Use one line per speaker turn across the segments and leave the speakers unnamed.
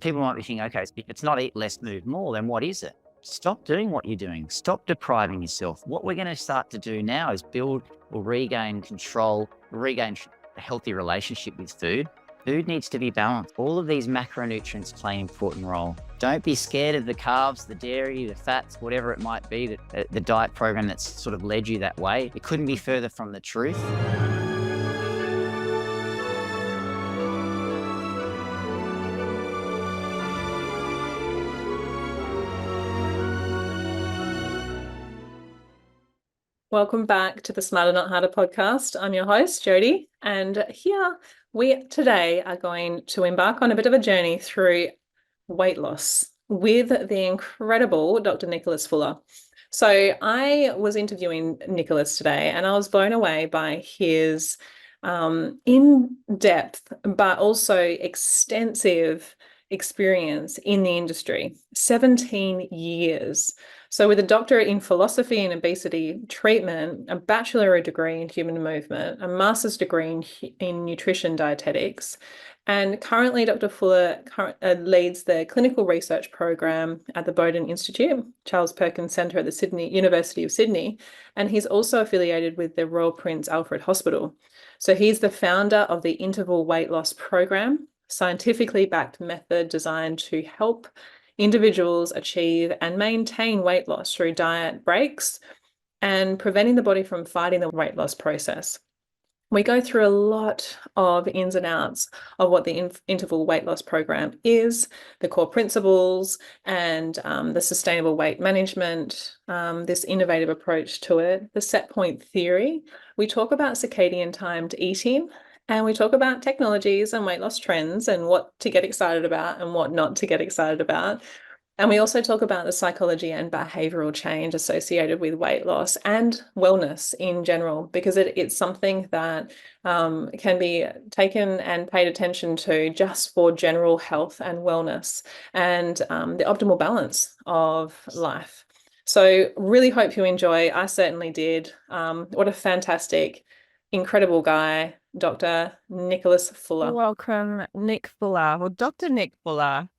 people might be thinking, okay, it's not eat less, move more, then what is it? Stop doing what you're doing. Stop depriving yourself. What we're going to start to do now is build or regain control, regain a healthy relationship with food. Food needs to be balanced. All of these macronutrients play an important role. Don't be scared of the carbs, the dairy, the fats, whatever it might be, the diet program that's sort of led you that way. It couldn't be further from the truth.
Welcome back to the Smarter Not Harder podcast. I'm your host, Jodi, and here we today are going to embark on a bit of a journey through weight loss with the incredible Dr. Nicholas Fuller. So I was interviewing Nicholas today and I was blown away by his in-depth but also extensive experience in the industry, 17 years. So with a doctorate in philosophy and obesity treatment, a bachelor's degree in human movement, a master's degree in nutrition dietetics, and currently Dr. Fuller leads the clinical research program at the Bowden Institute, Charles Perkins Centre at the University of Sydney, and he's also affiliated with the Royal Prince Alfred Hospital. So he's the founder of the Interval Weight Loss Program, scientifically backed method designed to help individuals achieve and maintain weight loss through diet breaks and preventing the body from fighting the weight loss process. We go through a lot of ins and outs of what the interval weight loss program is, the core principles, and the sustainable weight management, this innovative approach to it, the set point theory. We talk about circadian timed eating, and we talk about technologies and weight loss trends and what to get excited about and what not to get excited about. And we also talk about the psychology and behavioral change associated with weight loss and wellness in general, because it's something that can be taken and paid attention to just for general health and wellness and the optimal balance of life. So really hope you enjoy. I certainly did. What a fantastic, incredible guy, Dr. Nicholas Fuller.
Welcome, Nick Fuller, or Dr. Nick Fuller,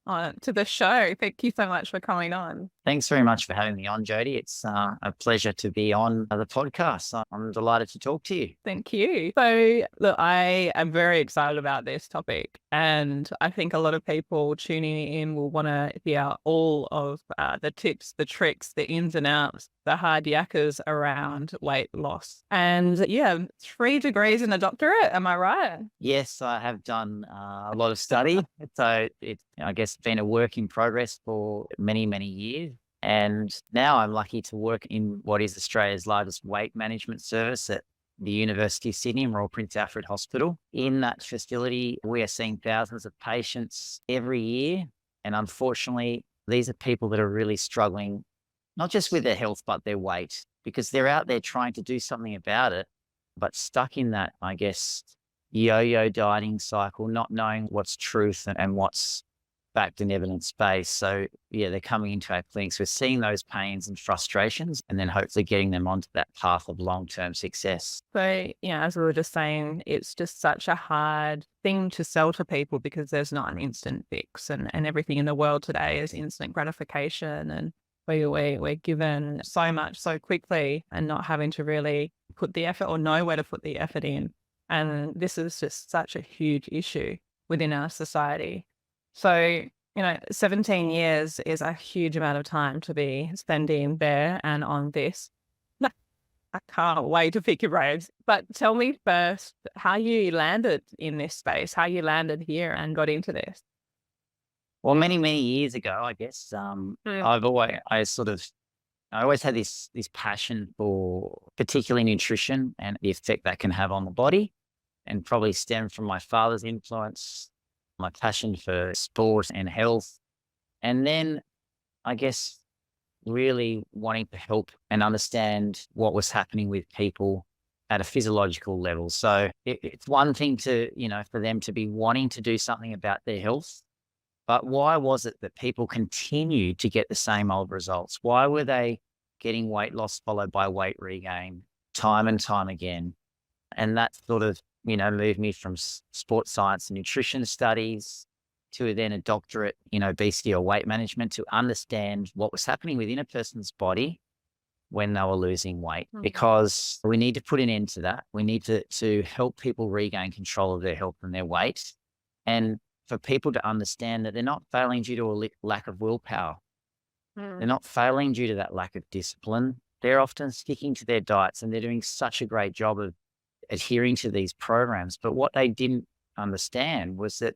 to the show. Thank you so much for coming on.
Thanks very much for having me on, Jodi. It's a pleasure to be on the podcast. I'm delighted to talk to you.
Thank you. So, look, I am very excited about this topic, and I think a lot of people tuning in will want to hear all of the tips, the tricks, the ins and outs, the hard yakkers around weight loss. And yeah, 3 degrees in a doctorate, am I right?
Yes, I have done a lot of study. So it's, I guess, been a work in progress for many, many years. And now I'm lucky to work in what is Australia's largest weight management service at the University of Sydney and Royal Prince Alfred Hospital. In that facility, we are seeing thousands of patients every year. And unfortunately, these are people that are really struggling, not just with their health, but their weight, because they're out there trying to do something about it, but stuck in that, I guess, yo-yo dieting cycle, not knowing what's truth and what's backed in evidence-based. So yeah, they're coming into our clinics. We're seeing those pains and frustrations and then hopefully getting them onto that path of long-term success.
So, as we were just saying, it's just such a hard thing to sell to people because there's not an instant fix, and everything in the world today is instant gratification, and we're given so much so quickly and not having to really put the effort or know where to put the effort in. And this is just such a huge issue within our society. So, 17 years is a huge amount of time to be spending there and on this. I can't wait to pick your brains. But tell me first how you landed in this space, how you landed here and got into this.
Well, many, many years ago, I guess, I always had this passion for particularly nutrition and the effect that can have on the body, and probably stemmed from my father's influence, my passion for sport and health. And then I guess really wanting to help and understand what was happening with people at a physiological level. So it's one thing to, for them to be wanting to do something about their health, but why was it that people continued to get the same old results? Why were they getting weight loss followed by weight regain time and time again? And that sort of, moved me from sports science and nutrition studies to then a doctorate in obesity or weight management to understand what was happening within a person's body when they were losing weight, because we need to put an end to that. We need to help people regain control of their health and their weight, and for people to understand that they're not failing due to a lack of willpower. They're not failing due to that lack of discipline. They're often sticking to their diets and they're doing such a great job of adhering to these programs. But what they didn't understand was that,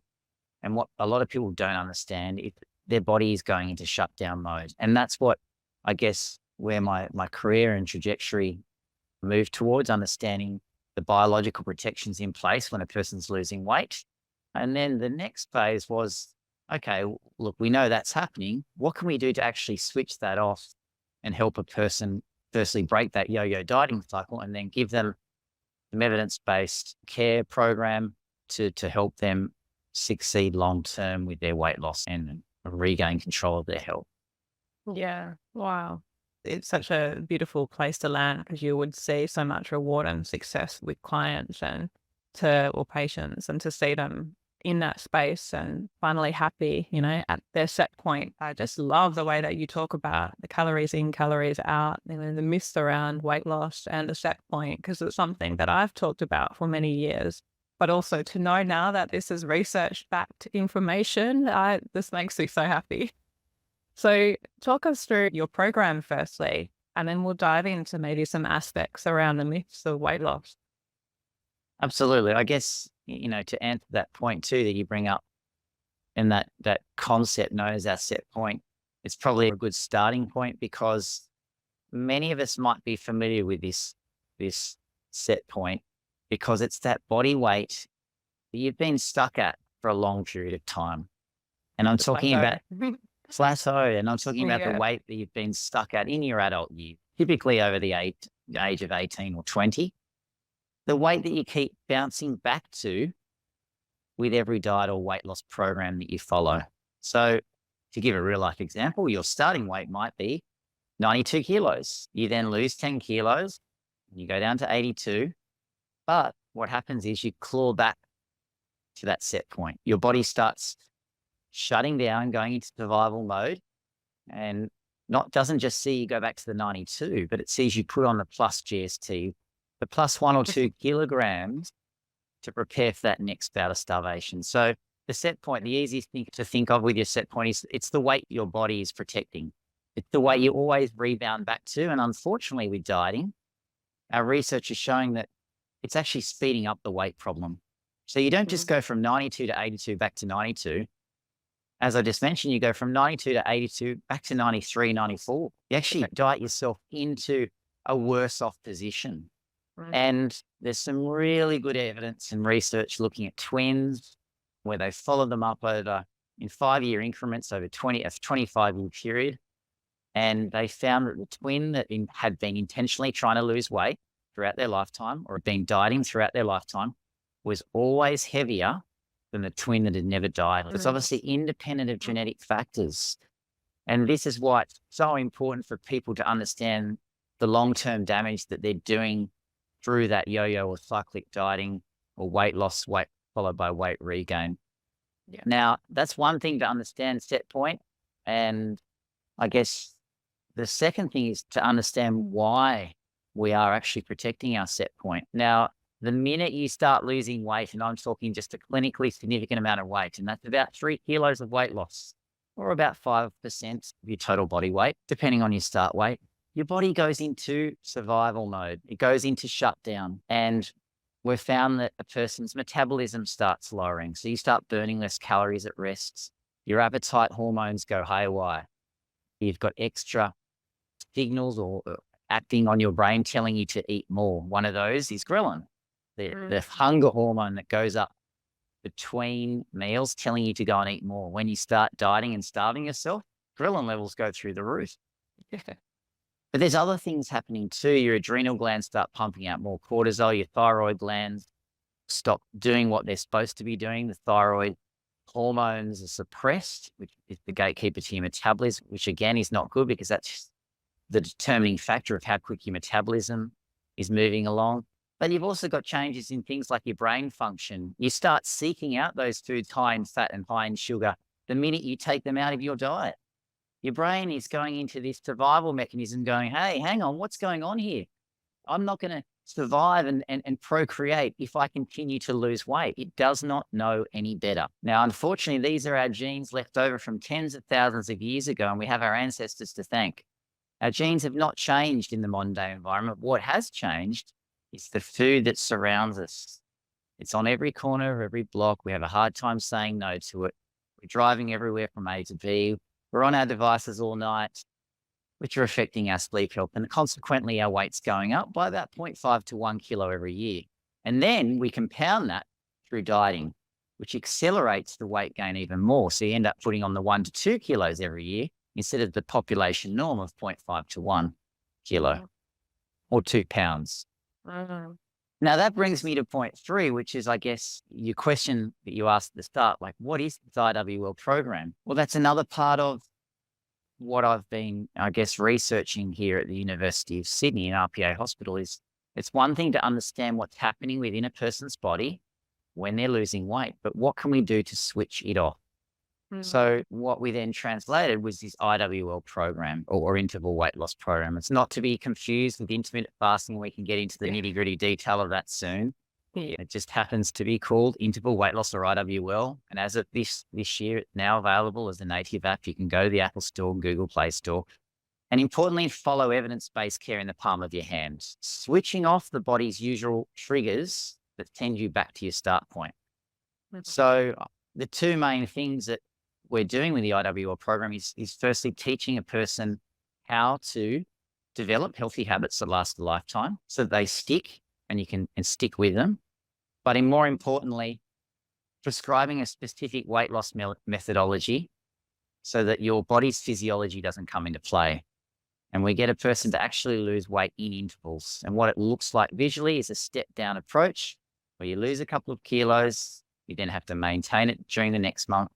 and what a lot of people don't understand, if their body is going into shutdown mode. And that's what, I guess, where my career and trajectory moved towards, understanding the biological protections in place when a person's losing weight. And then the next phase was, okay, look, we know that's happening. What can we do to actually switch that off and help a person firstly break that yo-yo dieting cycle, and then give them some evidence-based care program to help them succeed long-term with their weight loss and regain control of their health.
Yeah. Wow. It's such a beautiful place to land, because you would see so much reward and success with clients or patients, and to see them in that space and finally happy, at their set point. I just love the way that you talk about the calories in, calories out, the myths around weight loss and the set point, because it's something that I've talked about for many years. But also to know now that this is research-backed information, this makes me so happy. So talk us through your program firstly, and then we'll dive into maybe some aspects around the myths of weight loss.
Absolutely. I guess, to answer that point too that you bring up, and that concept known as our set point, it's probably a good starting point, because many of us might be familiar with this set point, because it's that body weight that you've been stuck at for a long period of time. And I'm talking about plateau, and I'm talking about the weight that you've been stuck at in your adult years, typically over the age of 18 or 20. The weight that you keep bouncing back to with every diet or weight loss program that you follow. So to give a real life example, your starting weight might be 92 kilos. You then lose 10 kilos, and you go down to 82. But what happens is you claw back to that set point. Your body starts shutting down, going into survival mode, and doesn't just see you go back to the 92, but it sees you put on the plus GST, the plus 1 or 2 kilograms, to prepare for that next bout of starvation. So the set point, the easiest thing to think of with your set point is it's the weight your body is protecting. It's the weight you always rebound back to. And unfortunately with dieting, our research is showing that it's actually speeding up the weight problem. So you don't just go from 92 to 82 back to 92. As I just mentioned, you go from 92 to 82 back to 93, 94. You actually diet yourself into a worse off position. And there's some really good evidence and research looking at twins, where they follow them up in 5-year increments over a 25-year period. And they found that the twin that had been intentionally trying to lose weight throughout their lifetime, or had been dieting throughout their lifetime, was always heavier than the twin that had never dieted. It's obviously independent of genetic factors. And this is why it's so important for people to understand the long-term damage that they're doing through that yo-yo or cyclic dieting or weight loss, weight followed by weight regain. Yeah. Now, that's one thing to understand set point. And I guess the second thing is to understand why we are actually protecting our set point. Now, the minute you start losing weight, and I'm talking just a clinically significant amount of weight, and that's about 3 kilos of weight loss, or about 5% of your total body weight, depending on your start weight, your body goes into survival mode. It goes into shutdown. And we've found that a person's metabolism starts lowering. So you start burning less calories at rest. Your appetite hormones go haywire. You've got extra signals or acting on your brain telling you to eat more. One of those is ghrelin, the hunger hormone that goes up between meals, telling you to go and eat more. When you start dieting and starving yourself, ghrelin levels go through the roof. But there's other things happening too. Your adrenal glands start pumping out more cortisol. Your thyroid glands stop doing what they're supposed to be doing. The thyroid hormones are suppressed, which is the gatekeeper to your metabolism, which again is not good, because that's the determining factor of how quick your metabolism is moving along. But you've also got changes in things like your brain function. You start seeking out those foods high in fat and high in sugar the minute you take them out of your diet. Your brain is going into this survival mechanism going, hey, hang on, what's going on here? I'm not going to survive and procreate if I continue to lose weight. It does not know any better. Now, unfortunately, these are our genes left over from tens of thousands of years ago, and we have our ancestors to thank. Our genes have not changed in the modern day environment. What has changed is the food that surrounds us. It's on every corner of every block. We have a hard time saying no to it. We're driving everywhere from A to B. We're on our devices all night, which are affecting our sleep health. And consequently, our weight's going up by about 0.5 to 1 kilo every year. And then we compound that through dieting, which accelerates the weight gain even more. So you end up putting on the 1 to 2 kilos every year instead of the population norm of 0.5 to 1 kilo or 2 pounds. Now, that brings me to point 3, which is, I guess, your question that you asked at the start, like, what is the IWL program? Well, that's another part of what I've been, I guess, researching here at the University of Sydney in RPA Hospital. Is it's one thing to understand what's happening within a person's body when they're losing weight, but what can we do to switch it off? So what we then translated was this IWL program or interval weight loss program. It's not to be confused with intermittent fasting. We can get into the nitty gritty detail of that soon. It just happens to be called interval weight loss or IWL. And as of this year, it's now available as a native app. You can go to the Apple Store and Google Play Store. And importantly, follow evidence-based care in the palm of your hand, switching off the body's usual triggers that send you back to your start point. So the two main things that we're doing with the IWL program is firstly teaching a person how to develop healthy habits that last a lifetime so that they stick and you can stick with them. But more importantly, prescribing a specific weight loss methodology so that your body's physiology doesn't come into play. And we get a person to actually lose weight in intervals. And what it looks like visually is a step down approach where you lose a couple of kilos, you then have to maintain it during the next month.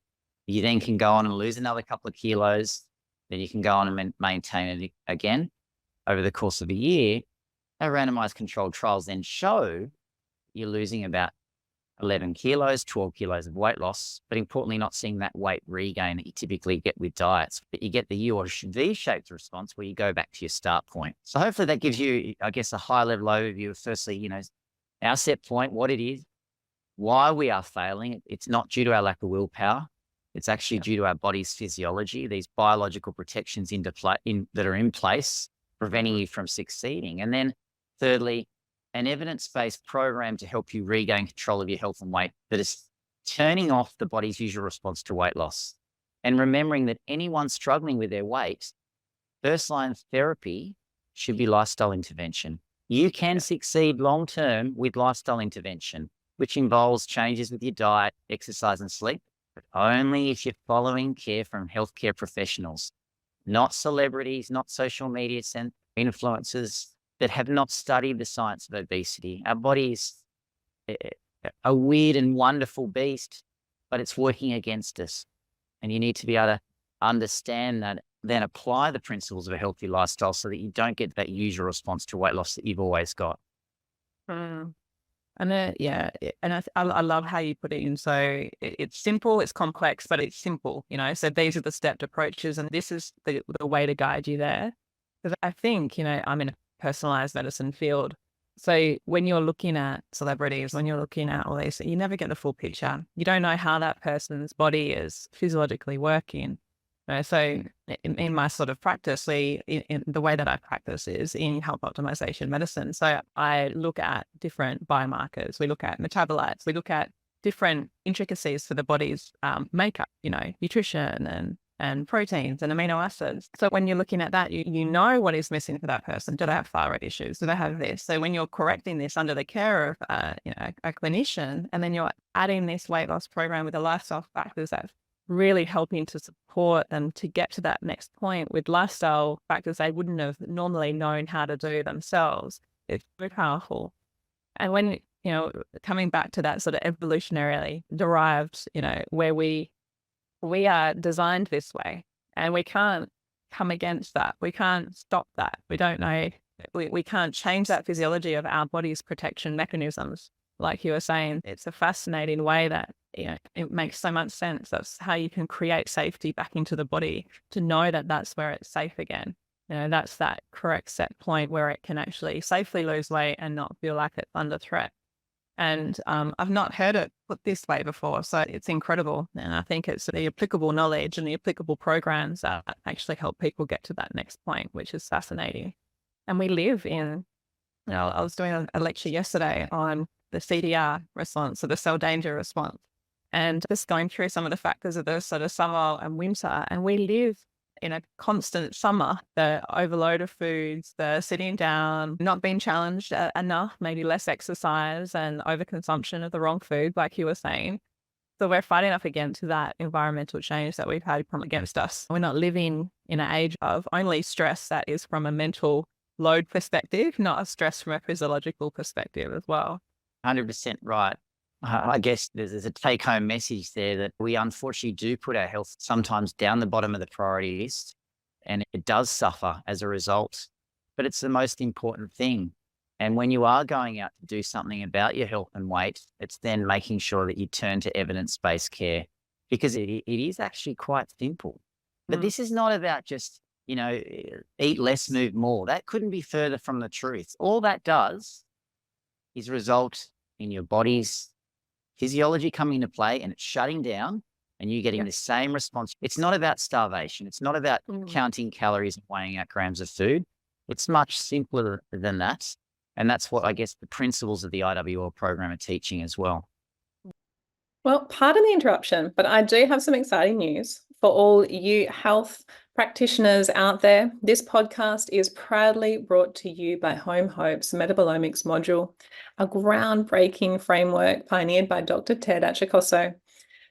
You then can go on and lose another couple of kilos. Then you can go on and maintain it again over the course of a year. Our randomized controlled trials then show you're losing about 11 kilos, 12 kilos of weight loss, but importantly, not seeing that weight regain that you typically get with diets. But you get the U or V-shaped response where you go back to your start point. So hopefully that gives you, I guess, a high-level overview of firstly, our set point, what it is, why we are failing. It's not due to our lack of willpower. It's actually due to our body's physiology, these biological protections that are in place, preventing you from succeeding. And then thirdly, an evidence-based program to help you regain control of your health and weight that is turning off the body's usual response to weight loss. And remembering that anyone struggling with their weight, first-line therapy should be lifestyle intervention. You can succeed long-term with lifestyle intervention, which involves changes with your diet, exercise, and sleep, but only if you're following care from healthcare professionals, not celebrities, not social media influencers that have not studied the science of obesity. Our body is a weird and wonderful beast, but it's working against us. And you need to be able to understand that, then apply the principles of a healthy lifestyle so that you don't get that usual response to weight loss that you've always got.
And I love how you put it in. So it's simple, it's complex, but it's simple, So these are the stepped approaches, and this is the way to guide you there. Because I think, I'm in a personalized medicine field. So when you're looking at celebrities, when you're looking at all these, you never get the full picture. You don't know how that person's body is physiologically working. So in my sort of practice, in the way that I practice is in health optimization medicine. So I look at different biomarkers. We look at metabolites. We look at different intricacies for the body's makeup, nutrition and proteins and amino acids. So when you're looking at that, you know what is missing for that person. Do they have thyroid issues? Do they have this? So when you're correcting this under the care of a clinician, and then you're adding this weight loss program with the lifestyle factors that's really helping to support them to get to that next point with lifestyle factors they wouldn't have normally known how to do themselves, it's very powerful. And when, coming back to that sort of evolutionarily derived, where we are designed this way and we can't come against that. We can't stop that. We don't know We can't change that physiology of our body's protection mechanisms. Like you were saying, it's a fascinating way that, it makes so much sense. That's how you can create safety back into the body, to know that that's where it's safe again. That's that correct set point where it can actually safely lose weight and not feel like it's under threat. And I've not heard it put this way before. So it's incredible. And I think it's the applicable knowledge and the applicable programs that actually help people get to that next point, which is fascinating. And we live in, I was doing a lecture yesterday on the CDR response, or the cell danger response, and just going through some of the factors of the sort of summer and winter. And we live in a constant summer, the overload of foods, the sitting down, not being challenged enough, maybe less exercise and overconsumption of the wrong food, like you were saying. So we're fighting up against that environmental change that we've had come against us. We're not living in an age of only stress that is from a mental load perspective, not a stress from a physiological perspective as well.
100% right. I guess there's a take-home message there that we unfortunately do put our health sometimes down the bottom of the priority list, and it does suffer as a result. But it's the most important thing. And when you are going out to do something about your health and weight, it's then making sure that you turn to evidence-based care, because it is actually quite simple. But this is not about just, eat less, move more. That couldn't be further from the truth. All that does is result in your body's physiology coming into play, and it's shutting down, and you getting the same response. It's not about starvation. It's not about counting calories and weighing out grams of food. It's much simpler than that. And that's what I guess the principles of the IWL program are teaching as well.
Well, pardon the interruption, but I do have some exciting news for all you health practitioners out there. This podcast is proudly brought to you by Home Hope's Metabolomics module, a groundbreaking framework pioneered by Dr. Ted Achikoso.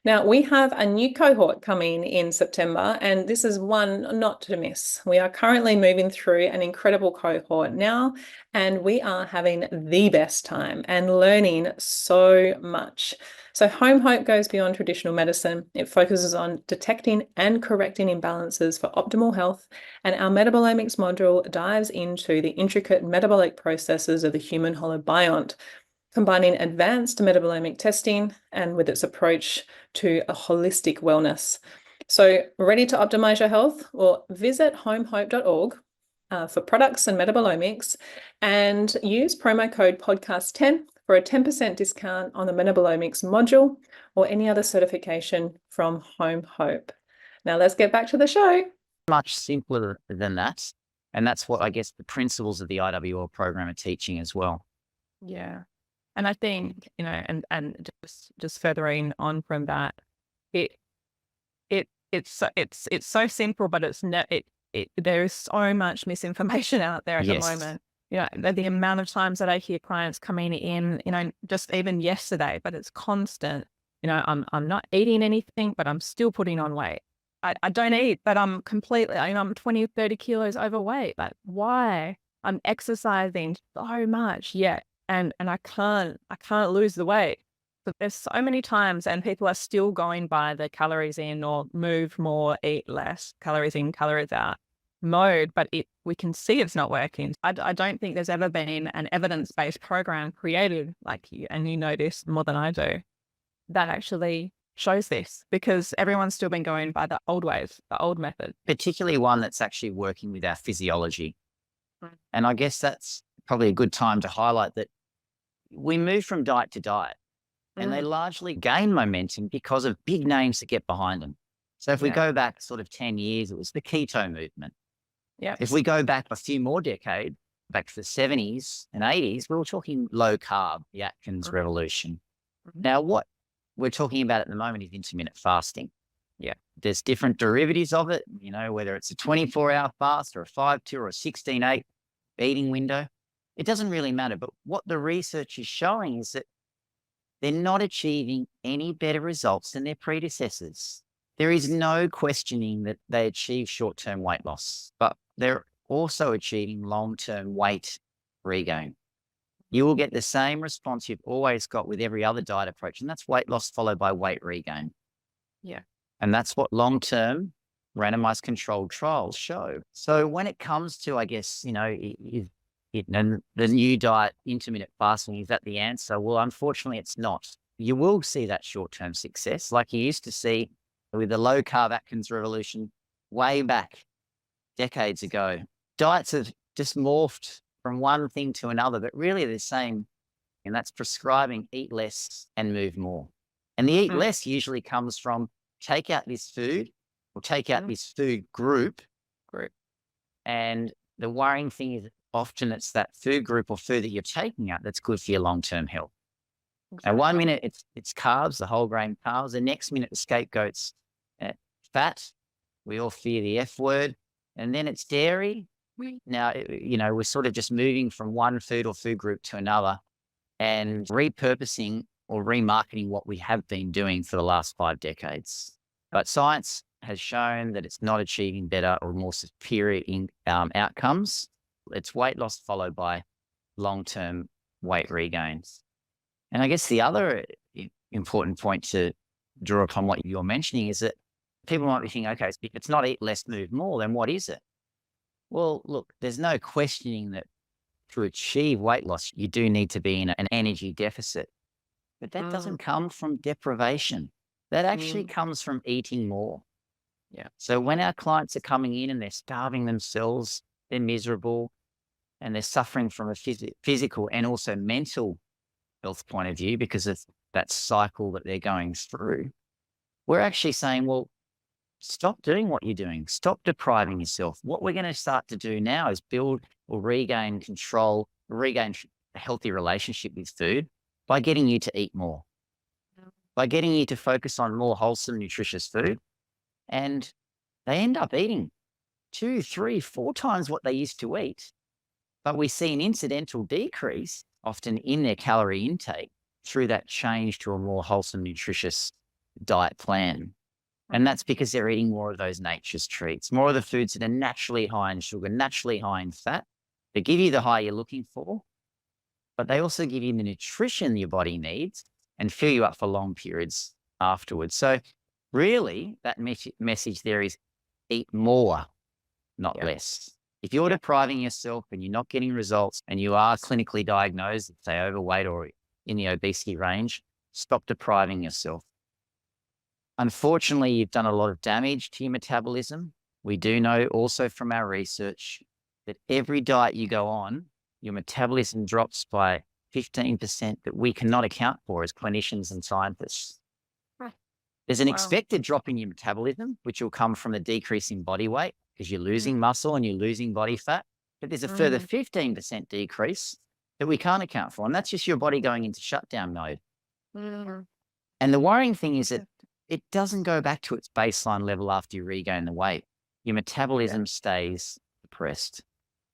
Now, we have a new cohort coming in September, and this is one not to miss. We are currently moving through an incredible cohort now, and we are having the best time and learning so much. So Home Hope goes beyond traditional medicine. It focuses on detecting and correcting imbalances for optimal health, and our metabolomics module dives into the intricate metabolic processes of the human holobiont, combining advanced metabolomic testing and with its approach to a holistic wellness. So ready to optimize your health? Well, visit homehope.org for products and metabolomics, and use promo code podcast10 for a 10% discount on the metabolomics module or any other certification from Home Hope. Now let's get back to the show.
Much simpler than that. And that's what I guess the principles of the IWL program are teaching as well.
Yeah. And I think, and just furthering on from that, it's so simple, but there is so much misinformation out there at the moment. The amount of times that I hear clients coming in, just even yesterday, but it's constant. I'm not eating anything, but I'm still putting on weight. I don't eat, but I'm completely, I'm 20 or 30 kilos overweight. Like, why? I'm exercising so much, yet. And I can't lose the weight. But there's so many times, and people are still going by the calories in or move more, eat less, calories in, calories out mode, but we can see it's not working. I don't think there's ever been an evidence-based program created like you, and you know this more than I do, that actually shows this, because everyone's still been going by the old ways, the old method.
Particularly one that's actually working with our physiology. And I guess that's probably a good time to highlight that we move from diet to diet, and they largely gain momentum because of big names that get behind them. So if we go back sort of 10 years, it was the keto movement.
Yeah.
If we go back a few more decades, back to the 70s and 80s, we were talking low carb, the Atkins revolution. Now, what we're talking about at the moment is intermittent fasting. Yeah. There's different derivatives of it, whether it's a 24-hour fast or a 5-2 or a 16-8 eating window. It doesn't really matter. But what the research is showing is that they're not achieving any better results than their predecessors. There is no questioning that they achieve short-term weight loss, but they're also achieving long-term weight regain. You will get the same response you've always got with every other diet approach, and that's weight loss followed by weight regain.
Yeah.
And that's what long-term randomized controlled trials show. So when it comes to, I guess, And the new diet, intermittent fasting, is that the answer? Well, unfortunately, it's not. You will see that short-term success like you used to see with the low-carb Atkins revolution way back decades ago. Diets have just morphed from one thing to another, but really they're the same, and that's prescribing eat less and move more. And the eat less usually comes from take out this food or take out this food group. And the worrying thing is often it's that food group or food that you're taking out that's good for your long-term health. And 1 minute it's carbs, the whole grain carbs. The next minute the scapegoat's fat. We all fear the F word. And then it's dairy. Now, we're sort of just moving from one food or food group to another and repurposing or remarketing what we have been doing for the last 5 decades. But science has shown that it's not achieving better or more superior outcomes. It's weight loss followed by long-term weight regains. And I guess the other important point to draw upon what you're mentioning is that people might be thinking, okay, if it's not eat less, move more, then what is it? Well, look, there's no questioning that to achieve weight loss, you do need to be in an energy deficit. But that doesn't come from deprivation. That actually comes from eating more.
Yeah.
So when our clients are coming in and they're starving themselves, they're miserable, and they're suffering from a physical and also mental health point of view because of that cycle that they're going through, we're actually saying, well, stop doing what you're doing. Stop depriving yourself. What we're going to start to do now is build or regain control, regain a healthy relationship with food by getting you to eat more, by getting you to focus on more wholesome, nutritious food. And they end up eating 2, 3, 4 times what they used to eat. But we see an incidental decrease often in their calorie intake through that change to a more wholesome, nutritious diet plan. And that's because they're eating more of those nature's treats, more of the foods that are naturally high in sugar, naturally high in fat. They give you the high you're looking for, but they also give you the nutrition your body needs and fill you up for long periods afterwards. So really, that message there is eat more, not less. If you're depriving yourself and you're not getting results and you are clinically diagnosed, say overweight or in the obesity range, stop depriving yourself. Unfortunately, you've done a lot of damage to your metabolism. We do know also from our research that every diet you go on, your metabolism drops by 15% that we cannot account for as clinicians and scientists. There's an expected drop in your metabolism, which will come from a decrease in body weight because you're losing muscle and you're losing body fat. But there's a further 15% decrease that we can't account for. And that's just your body going into shutdown mode. And the worrying thing is that it doesn't go back to its baseline level after you regain the weight. Your metabolism stays depressed.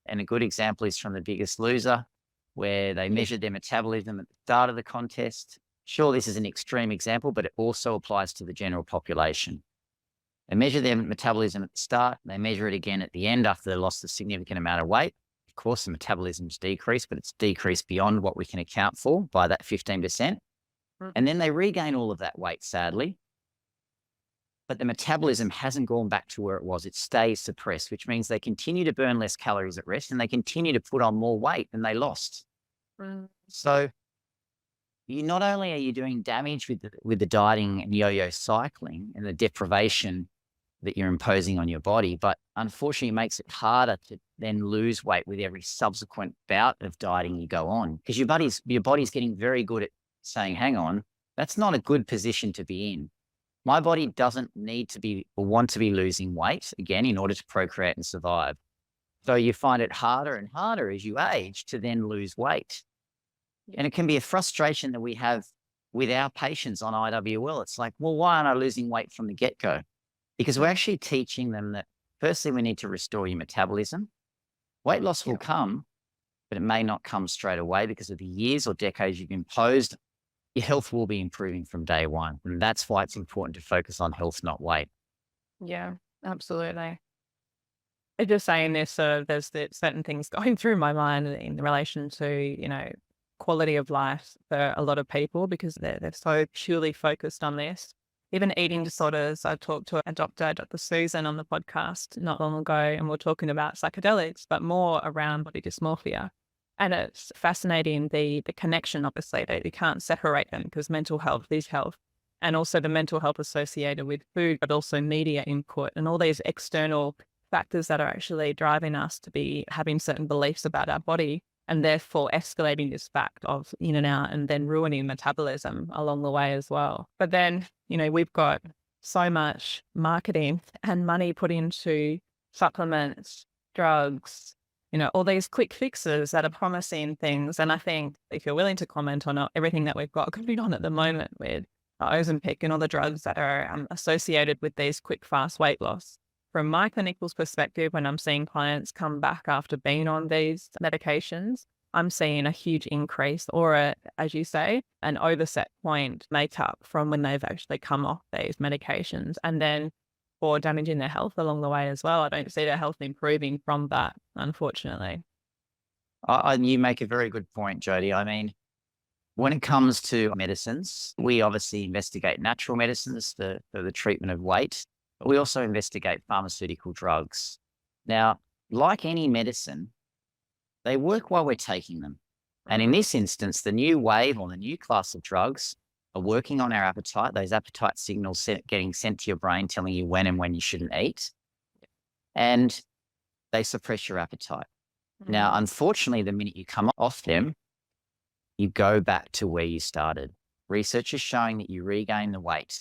And a good example is from The Biggest Loser, where they measured their metabolism at the start of the contest. Sure, this is an extreme example, but it also applies to the general population. They measure their metabolism at the start. They measure it again at the end after they lost a significant amount of weight. Of course, the metabolism's decreased, but it's decreased beyond what we can account for by that 15%. And then they regain all of that weight, sadly. But the metabolism hasn't gone back to where it was. It stays suppressed, which means they continue to burn less calories at rest and they continue to put on more weight than they lost. So not only are you doing damage with the dieting and yo-yo cycling and the deprivation that you're imposing on your body, but unfortunately it makes it harder to then lose weight with every subsequent bout of dieting you go on, because your body's getting very good at saying, hang on, that's not a good position to be in. My body doesn't need to be or want to be losing weight again in order to procreate and survive. So you find it harder and harder as you age to then lose weight. And it can be a frustration that we have with our patients on IWL. It's like, well, why aren't I losing weight from the get-go? Because we're actually teaching them that firstly, we need to restore your metabolism. Weight loss will come, but it may not come straight away because of the years or decades you've imposed. Your health will be improving from day one. And that's why it's important to focus on health, not weight.
Yeah, absolutely. Just saying this, there's certain things going through my mind in relation to, quality of life for a lot of people because they're so purely focused on this. Even eating disorders, I talked to a doctor, Dr. Susan, on the podcast not long ago, and we're talking about psychedelics, but more around body dysmorphia. And it's fascinating, the connection, obviously, that you can't separate them because mental health is health. And also the mental health associated with food, but also media input and all these external factors that are actually driving us to be having certain beliefs about our body and therefore escalating this fact of in and out and then ruining metabolism along the way as well. But then, we've got so much marketing and money put into supplements, drugs, all these quick fixes that are promising things. And I think if you're willing to comment on everything that we've got going on at the moment with Ozempic and all the drugs that are associated with these quick, fast weight loss, from my clinical perspective, when I'm seeing clients come back after being on these medications, I'm seeing a huge increase or, as you say, an overset point makeup from when they've actually come off these medications. And then for damaging their health along the way as well. I don't see their health improving from that, unfortunately.
You make a very good point, Jodi. I mean, when it comes to medicines, we obviously investigate natural medicines for the treatment of weight, but we also investigate pharmaceutical drugs. Now, like any medicine, they work while we're taking them. And in this instance, the new wave or the new class of drugs are working on our appetite, those appetite signals getting sent to your brain telling you when you shouldn't eat, and they suppress your appetite. Now, unfortunately, the minute you come off them, you go back to where you started. Research is showing that you regain the weight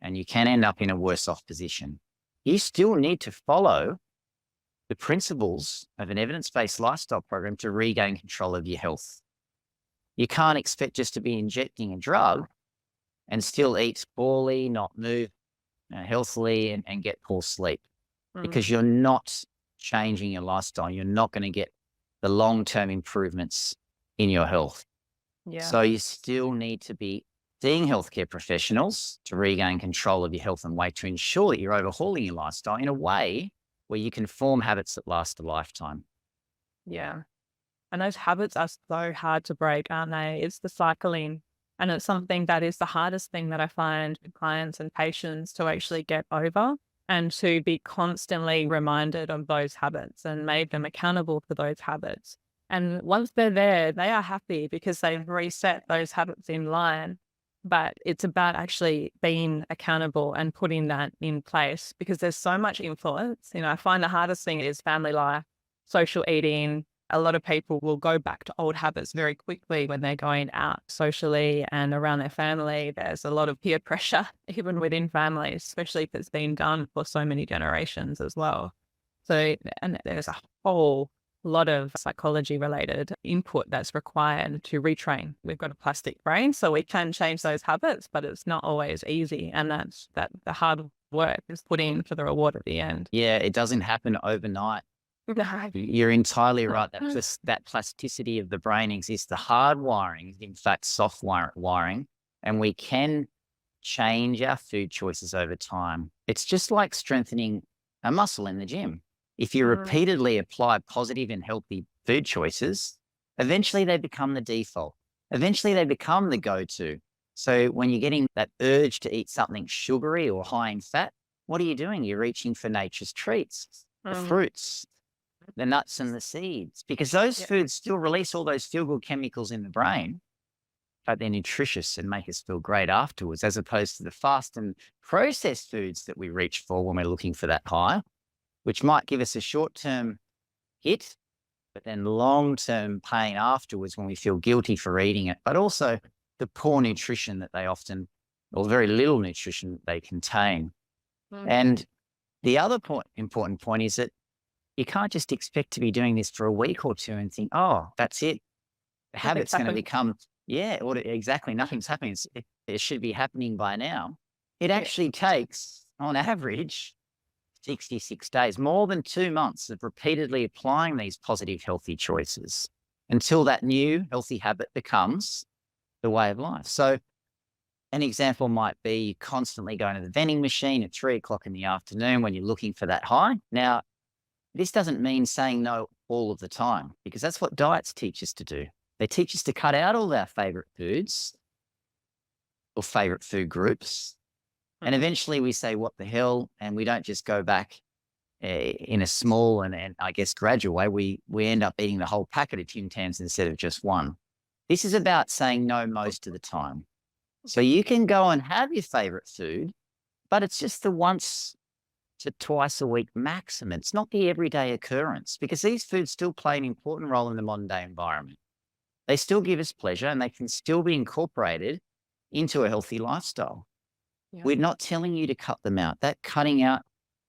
and you can end up in a worse off position. You still need to follow the principles of an evidence-based lifestyle program to regain control of your health. You can't expect just to be injecting a drug and still eat poorly, not move healthily, and get poor sleep because you're not changing your lifestyle. You're not going to get the long-term improvements in your health.
Yeah.
So you still need to be seeing healthcare professionals to regain control of your health and weight to ensure that you're overhauling your lifestyle in a way where you can form habits that last a lifetime.
Yeah. And those habits are so hard to break, aren't they? It's the cycling. And it's something that is the hardest thing that I find with clients and patients to actually get over and to be constantly reminded of those habits and made them accountable for those habits. And once they're there, they are happy because they've reset those habits in line. But it's about actually being accountable and putting that in place because there's so much influence. I find the hardest thing is family life, social eating. A lot of people will go back to old habits very quickly when they're going out socially and around their family. There's a lot of peer pressure, even within families, especially if it's been done for so many generations as well. So, and there's a whole lot of psychology related input that's required to retrain. We've got a plastic brain, so we can change those habits, but it's not always easy. And that's the hard work is put in for the reward at the end.
Yeah, it doesn't happen overnight. You're entirely right. That plasticity of the brain exists. The hard wiring is, in fact, soft wiring, and we can change our food choices over time. It's just like strengthening a muscle in the gym. If you repeatedly apply positive and healthy food choices, eventually they become the default. Eventually they become the go-to. So when you're getting that urge to eat something sugary or high in fat, what are you doing? You're reaching for nature's treats, the fruits, the nuts and the seeds, because those foods still release all those feel-good chemicals in the brain, but they're nutritious and make us feel great afterwards, as opposed to the fast and processed foods that we reach for when we're looking for that high, which might give us a short-term hit, but then long-term pain afterwards when we feel guilty for eating it, but also the poor nutrition that they often, or very little nutrition they contain. And the other important point is that you can't just expect to be doing this for a week or two and think, oh, that's it. The habit's going to become, exactly, nothing's happening. It should be happening by now. It actually takes, on average, 66 days, more than 2 months of repeatedly applying these positive, healthy choices until that new healthy habit becomes the way of life. So an example might be constantly going to the vending machine at 3 o'clock in the afternoon when you're looking for that high. Now, this doesn't mean saying no all of the time, because that's what diets teach us to do. They teach us to cut out all our favorite foods or favorite food groups. And eventually we say, what the hell? And we don't just go back in a small and I guess gradual way, we end up eating the whole packet of Tim Tams instead of just one. This is about saying no most of the time. So you can go and have your favorite food, but it's just the once to twice a week maximum. It's not the everyday occurrence, because these foods still play an important role in the modern day environment. They still give us pleasure and they can still be incorporated into a healthy lifestyle.
Yeah.
We're not telling you to cut them out. That cutting out,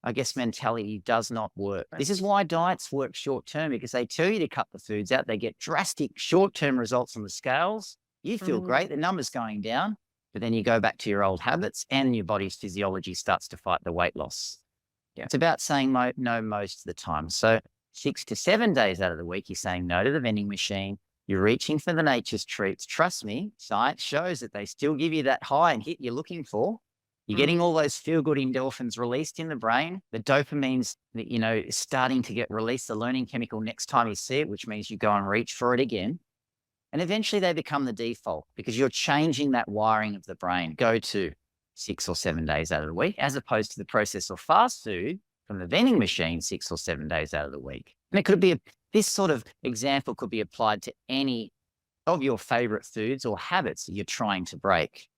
I guess, mentality does not work.
Right.
This is why diets work short term, because they tell you to cut the foods out. They get drastic short term results on the scales. You feel great, the number's going down, but then you go back to your old habits and your body's physiology starts to fight the weight loss.
Yeah.
It's about saying no most of the time. So 6 to 7 days out of the week, you're saying no to the vending machine. You're reaching for the nature's treats. Trust me, science shows that they still give you that high and hit you're looking for. You're getting all those feel-good endorphins released in the brain. The dopamine's, starting to get released, the learning chemical next time you see it, which means you go and reach for it again. And eventually they become the default because you're changing that wiring of the brain. Go to 6 or 7 days out of the week, as opposed to the processed or fast food from the vending machine 6 or 7 days out of the week. And it could be this sort of example could be applied to any of your favorite foods or habits that you're trying to break.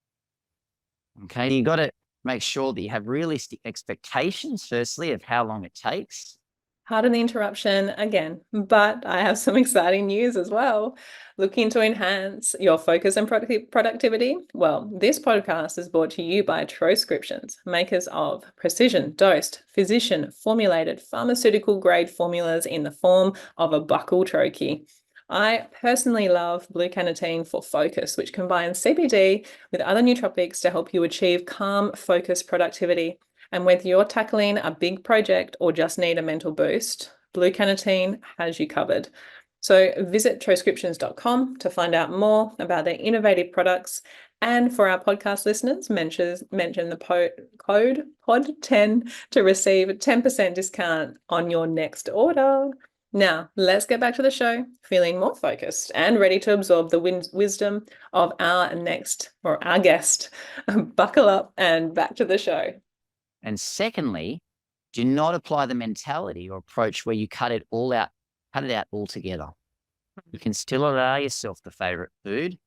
Okay, you got to make sure that you have realistic expectations, firstly, of how long it takes.
Pardon the interruption again, but I have some exciting news as well. Looking to enhance your focus and productivity? Well, this podcast is brought to you by Troscriptions, makers of precision dosed, physician formulated pharmaceutical grade formulas in the form of a buccal troche. I personally love blue carnitine for focus, which combines CBD with other nootropics to help you achieve calm, focused productivity. And whether you're tackling a big project or just need a mental boost, blue carnitine has you covered. So visit troscriptions.com to find out more about their innovative products. And for our podcast listeners, mention the code POD10 to receive a 10% discount on your next order. Now, let's get back to the show, feeling more focused and ready to absorb the wisdom of our guest. Buckle up and back to the show.
And secondly, do not apply the mentality or approach where you cut it out altogether. You can still allow yourself the favorite food,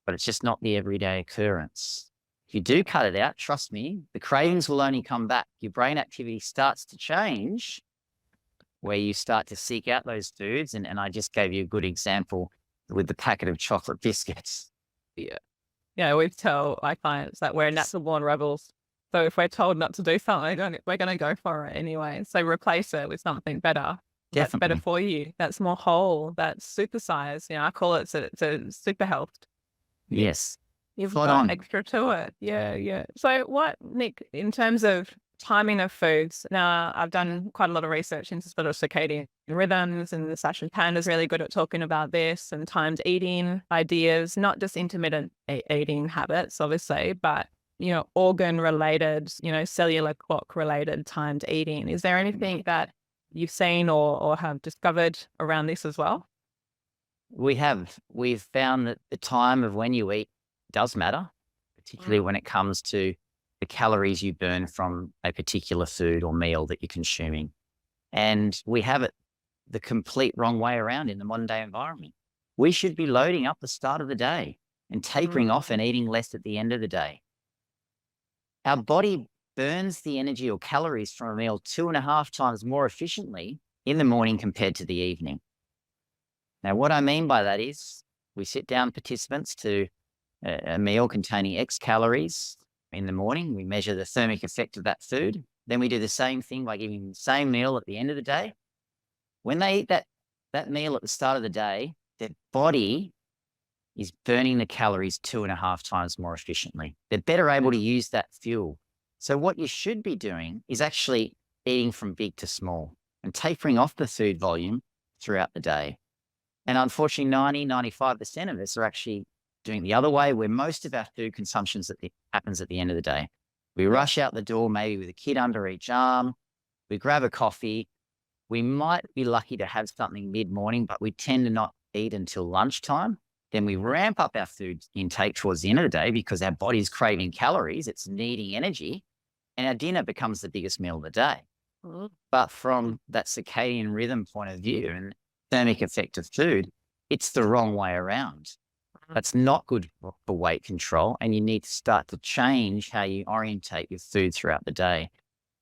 but it's just not the everyday occurrence. If you do cut it out, trust me, the cravings will only come back. Your brain activity starts to change where you start to seek out those foods. And I just gave you a good example with the packet of chocolate biscuits.
Yeah, we tell our clients that we're natural born rebels. So if we're told not to do something, we're going to go for it anyway. So replace it with something better. That's better for you. That's more whole. That's supersize. I call it super health.
Yes.
You've got extra to it. Yeah. So what, Nick, in terms of timing of foods, now I've done quite a lot of research into sort of circadian rhythms, and the Sasha Pan is really good at talking about this and timed eating ideas, not just intermittent eating habits, obviously, but organ related, cellular clock related timed eating. Is there anything that you've seen or have discovered around this as well?
We've found that the time of when you eat does matter, particularly when it comes to the calories you burn from a particular food or meal that you're consuming. And we have it the complete wrong way around in the modern day environment. We should be loading up the start of the day and tapering off and eating less at the end of the day. Our body burns the energy or calories from a meal 2.5 times more efficiently in the morning compared to the evening. Now, what I mean by that is we sit down participants to a meal containing X calories in the morning. We measure the thermic effect of that food. Then we do the same thing by giving them the same meal at the end of the day. When they eat that meal at the start of the day, their body is burning the calories 2.5 times more efficiently. They're better able to use that fuel. So what you should be doing is actually eating from big to small and tapering off the food volume throughout the day. And unfortunately, 95% of us are actually doing the other way, where most of our food consumption happens at the end of the day. We rush out the door, maybe with a kid under each arm. We grab a coffee. We might be lucky to have something mid-morning, but we tend to not eat until lunchtime. Then we ramp up our food intake towards the end of the day because our body's craving calories, it's needing energy, and our dinner becomes the biggest meal of the day. But from that circadian rhythm point of view and thermic effect of food, it's the wrong way around. That's not good for weight control. And you need to start to change how you orientate your food throughout the day.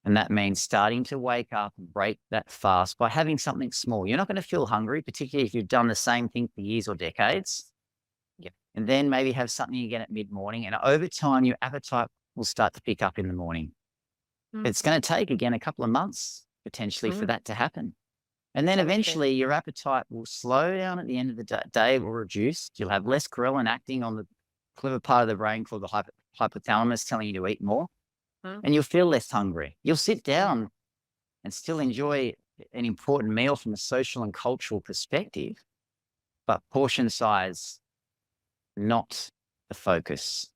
And that means starting to wake up and break that fast by having something small. You're not going to feel hungry, particularly if you've done the same thing for years or decades. And then maybe have something again at mid-morning. And over time, your appetite will start to pick up in the morning. It's going to take, again, a couple of months potentially for that to happen. And then eventually your appetite will slow down at the end of the day, it will reduce. You'll have less ghrelin acting on the clever part of the brain called the hypothalamus telling you to eat more. And you'll feel less hungry. You'll sit down and still enjoy an important meal from a social and cultural perspective, but portion size, not the focus.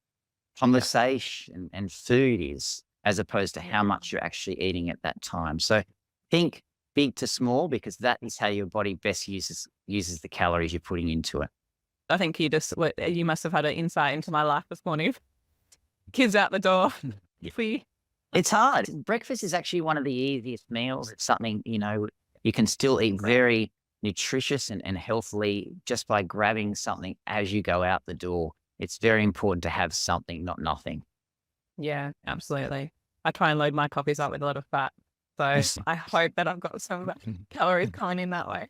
Conversation and food is, as opposed to how much you're actually eating at that time. So think big to small, because that is how your body best uses the calories you're putting into it.
I think you must have had an insight into my life this morning. Kids out the door.
It's hard. Breakfast is actually one of the easiest meals. It's something, you can still eat very nutritious and healthily just by grabbing something as you go out the door. It's very important to have something, not nothing.
Yeah, absolutely. I try and load my coffees up with a lot of fat. So I hope that I've got some calories coming in that way.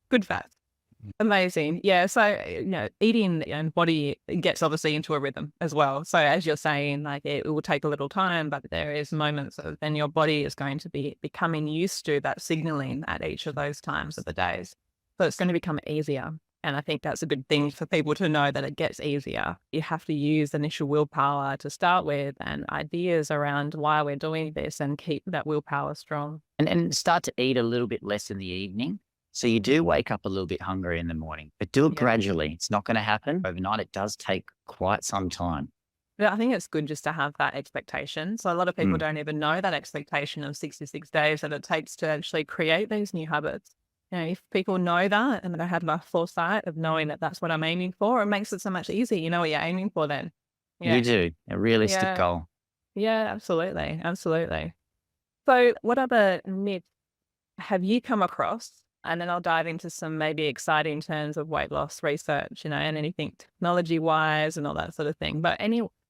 Good fat. Amazing. Yeah. So, eating and body gets obviously into a rhythm as well. So as you're saying, like it will take a little time, but there is moments of then your body is going to be becoming used to that signaling at each of those times of the days. So it's going to become easier. And I think that's a good thing for people to know, that it gets easier. You have to use initial willpower to start with and ideas around why we're doing this and keep that willpower strong.
And start to eat a little bit less in the evening. So you do wake up a little bit hungry in the morning, but do it gradually. It's not going to happen overnight. It does take quite some time.
Yeah, I think it's good just to have that expectation. So a lot of people don't even know that expectation of 66 days that it takes to actually create these new habits. If people know that and they have enough foresight of knowing that that's what I'm aiming for, it makes it so much easier. You know what you're aiming for then.
You do. A realistic goal.
Yeah, absolutely. Absolutely. So what other myths have you come across? And then I'll dive into some maybe exciting terms of weight loss research, and anything technology-wise and all that sort of thing. But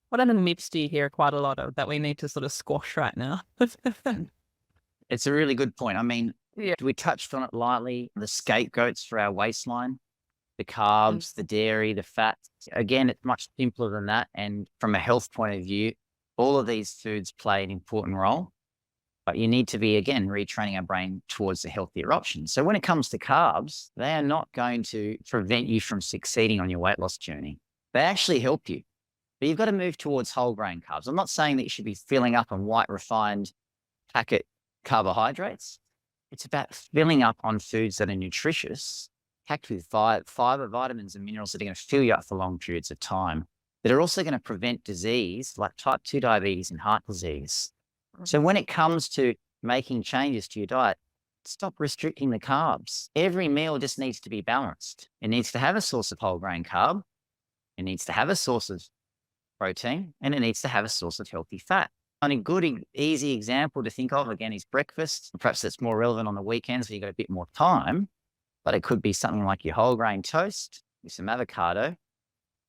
what other myths do you hear quite a lot of that we need to sort of squash right now?
It's a really good point. I mean, we touched on it lightly, the scapegoats for our waistline, the carbs, the dairy, the fats. Again, it's much simpler than that. And from a health point of view, all of these foods play an important role. But you need to be, again, retraining our brain towards the healthier options. So when it comes to carbs, they are not going to prevent you from succeeding on your weight loss journey. They actually help you. But you've got to move towards whole grain carbs. I'm not saying that you should be filling up on white refined packet carbohydrates. It's about filling up on foods that are nutritious, packed with fiber, vitamins, and minerals that are going to fill you up for long periods of time, that are also going to prevent disease like type 2 diabetes and heart disease. So when it comes to making changes to your diet, stop restricting the carbs. Every meal just needs to be balanced. It needs to have a source of whole grain carb. It needs to have a source of protein, and it needs to have a source of healthy fat. And a good, easy example to think of, again, is breakfast. Perhaps that's more relevant on the weekends where you've got a bit more time, but it could be something like your whole grain toast with some avocado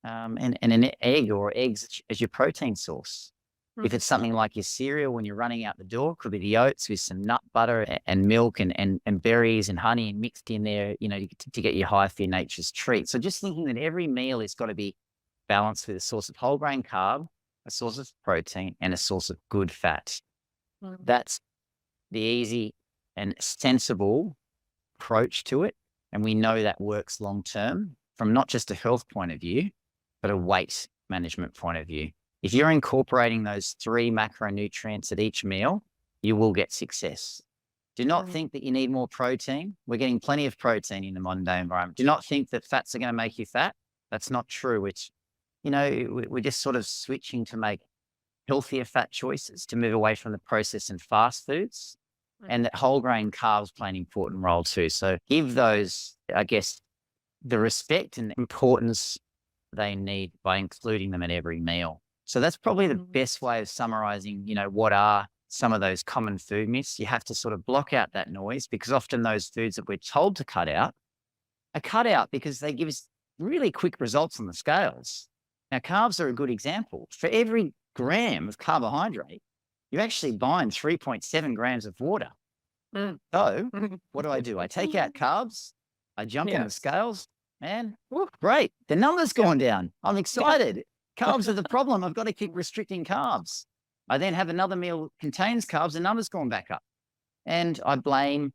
and an egg or eggs as your protein source. If it's something like your cereal when you're running out the door, could be the oats with some nut butter and milk and berries and honey and mixed in there, to get your high for your nature's treat. So just thinking that every meal has got to be balanced with a source of whole grain carb, a source of protein, and a source of good fat. That's the easy and sensible approach to it. And we know that works long term from not just a health point of view, but a weight management point of view. If you're incorporating those 3 macronutrients at each meal, you will get success. Do not think that you need more protein. We're getting plenty of protein in the modern day environment. Do not think that fats are going to make you fat. That's not true. It's, we're just sort of switching to make healthier fat choices, to move away from the processed and fast foods, and that whole grain carbs play an important role too. So give those, I guess, the respect and importance they need by including them at every meal. So that's probably the best way of summarizing, what are some of those common food myths. You have to sort of block out that noise, because often those foods that we're told to cut out are cut out because they give us really quick results on the scales. Now, carbs are a good example. For every gram of carbohydrate, you actually bind 3.7 grams of water. So what do? I take out carbs, I jump on the
Yes.
scales, and great, the number's gone down. I'm excited. Carbs are the problem. I've got to keep restricting carbs. I then have another meal that contains carbs, the number's gone back up. And I blame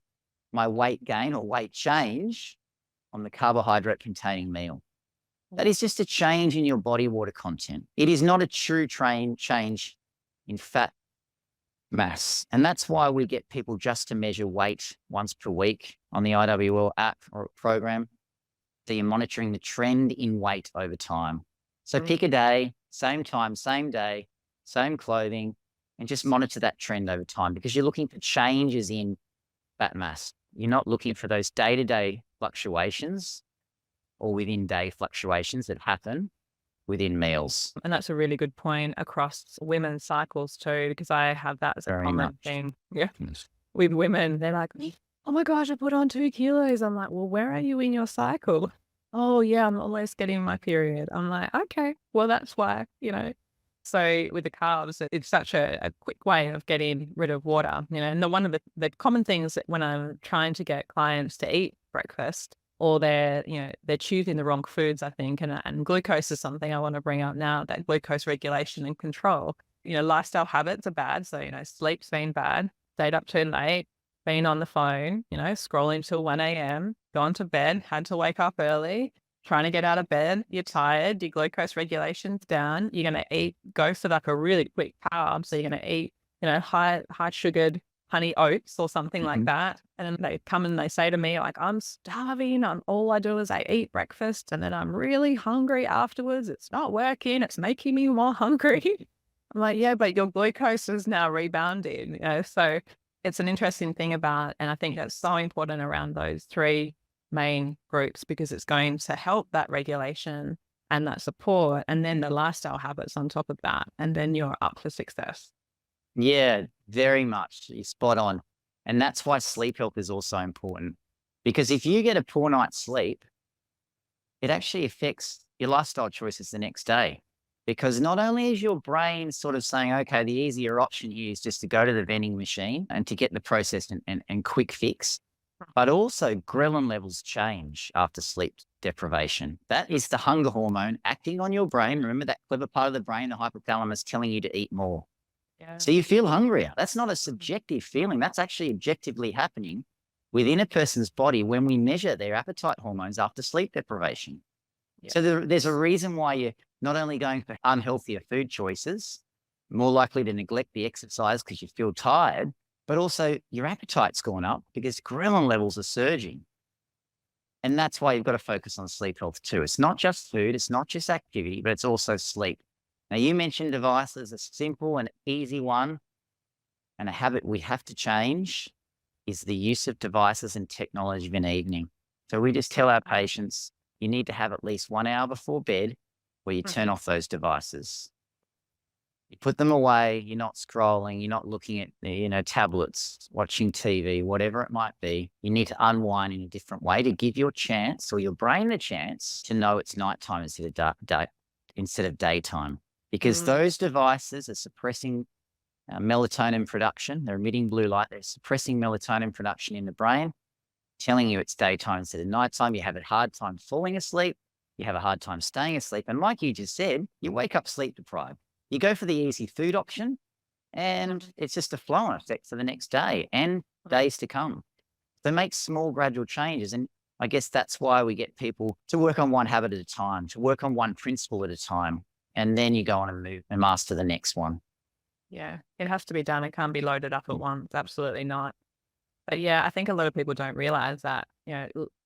my weight gain or weight change on the carbohydrate containing meal. That is just a change in your body water content. It is not a true change in fat mass. And that's why we get people just to measure weight once per week on the IWL app or program. So you're monitoring the trend in weight over time. So pick a day, same time, same day, same clothing, and just monitor that trend over time, because you're looking for changes in fat mass. You're not looking for those day-to-day fluctuations or within day fluctuations that happen within meals.
And that's a really good point across women's cycles too, because I have that as a
Very
common
much.
thing. Yeah. With women, they're like, oh my gosh, I put on 2 kilos. I'm like, well, where are you in your cycle? Oh yeah, I'm almost getting my period. I'm like, okay, well, that's why, So with the carbs, it's such a quick way of getting rid of water, and one of the common things that when I'm trying to get clients to eat breakfast, or they're choosing the wrong foods, I think, and glucose is something I want to bring up now, that glucose regulation and control. Lifestyle habits are bad. So, sleep's been bad, stayed up too late, been on the phone, scrolling till 1 a.m., gone to bed, had to wake up early, trying to get out of bed, you're tired, your glucose regulation's down, you're going to go for like a really quick carb. So you're going to eat, high sugared honey oats or something like that. And then they come and they say to me, like, I'm starving. All I do is I eat breakfast and then I'm really hungry afterwards. It's not working. It's making me more hungry. I'm like, yeah, but your glucose is now rebounding. So it's an interesting thing about, and I think that's so important around those 3 main groups, because it's going to help that regulation and that support, and then the lifestyle habits on top of that. And then you're up for success.
Yeah, very much. You're spot on. And that's why sleep health is also important, because if you get a poor night's sleep, it actually affects your lifestyle choices the next day. Because not only is your brain sort of saying, okay, the easier option here is just to go to the vending machine and to get the processed and quick fix, but also ghrelin levels change after sleep deprivation. That is the hunger hormone acting on your brain. Remember that clever part of the brain, the hypothalamus, telling you to eat more.
Yeah.
So you feel hungrier. That's not a subjective feeling. That's actually objectively happening within a person's body when we measure their appetite hormones after sleep deprivation. Yeah. So there's a reason why you're not only going for unhealthier food choices, more likely to neglect the exercise because you feel tired, but also your appetite's gone up because ghrelin levels are surging. And that's why you've got to focus on sleep health too. It's not just food, it's not just activity, but it's also sleep. Now, you mentioned devices. A simple and easy one, and a habit we have to change, is the use of devices and technology of an evening. So we just tell our patients, you need to have at least 1 hour before bed where you turn off those devices. You put them away, you're not scrolling, you're not looking at, tablets, watching TV, whatever it might be. You need to unwind in a different way to give your chance, or your brain the chance, to know it's nighttime instead of daytime. Because those devices are suppressing melatonin production. They're emitting blue light. They're suppressing melatonin production in the brain, telling you it's daytime instead of nighttime. You have a hard time falling asleep. You have a hard time staying asleep. And like you just said, you wake up sleep deprived. You go for the easy food option, and it's just a flow-on effect for the next day and days to come. So make small gradual changes. And I guess that's why we get people to work on one habit at a time, to work on one principle at a time. And then you go on and move and master the next one.
Yeah, it has to be done. It can't be loaded up at once. Absolutely not. But yeah, I think a lot of people don't realize that,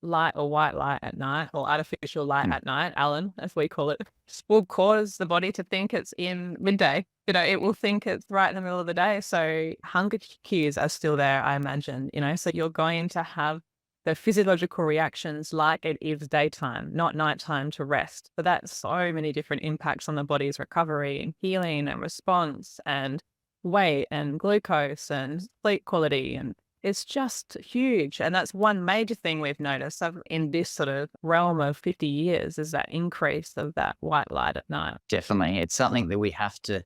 light or white light at night, or artificial light at night, Alan, as we call it, will cause the body to think it's in midday. It will think it's right in the middle of the day. So hunger cues are still there, I imagine, so you're going to have the physiological reactions like it is daytime, not nighttime, to rest. But that's so many different impacts on the body's recovery and healing and response. And weight and glucose and sleep quality. And it's just huge. And that's one major thing we've noticed in this sort of realm of 50 years is that increase of that white light at night.
Definitely. It's something that we have to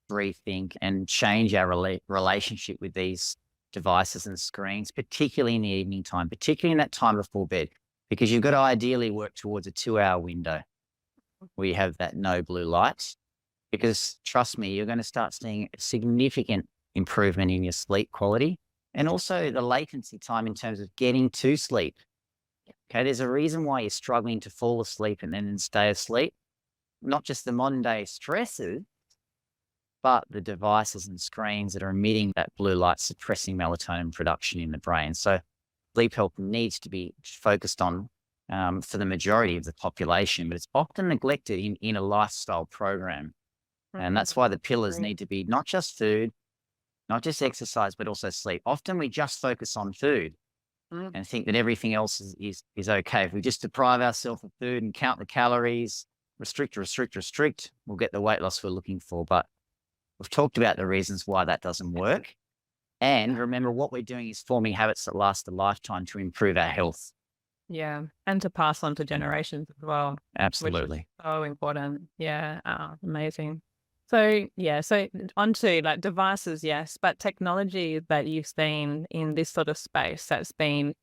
rethink and change our relationship with these devices and screens, particularly in the evening time, particularly in that time before bed, because you've got to ideally work towards a 2-hour window where you have that no blue light. Because trust me, you're going to start seeing a significant improvement in your sleep quality and also the latency time in terms of getting to sleep. Okay, there's a reason why you're struggling to fall asleep and then stay asleep. Not just the modern day stresses, but the devices and screens that are emitting that blue light, suppressing melatonin production in the brain. So sleep health needs to be focused on for the majority of the population, but it's often neglected in a lifestyle program. And that's why the pillars need to be not just food, not just exercise, but also sleep. Often we just focus on food and think that everything else is okay. If we just deprive ourselves of food and count the calories, restrict, we'll get the weight loss we're looking for. But we've talked about the reasons why that doesn't work. And remember, what we're doing is forming habits that last a lifetime to improve our health.
Yeah. And to pass on to generations as well.
Absolutely.
Which is so important. Yeah. Amazing. So, yeah. So onto like devices, yes, but technology that you've seen in this sort of space that's been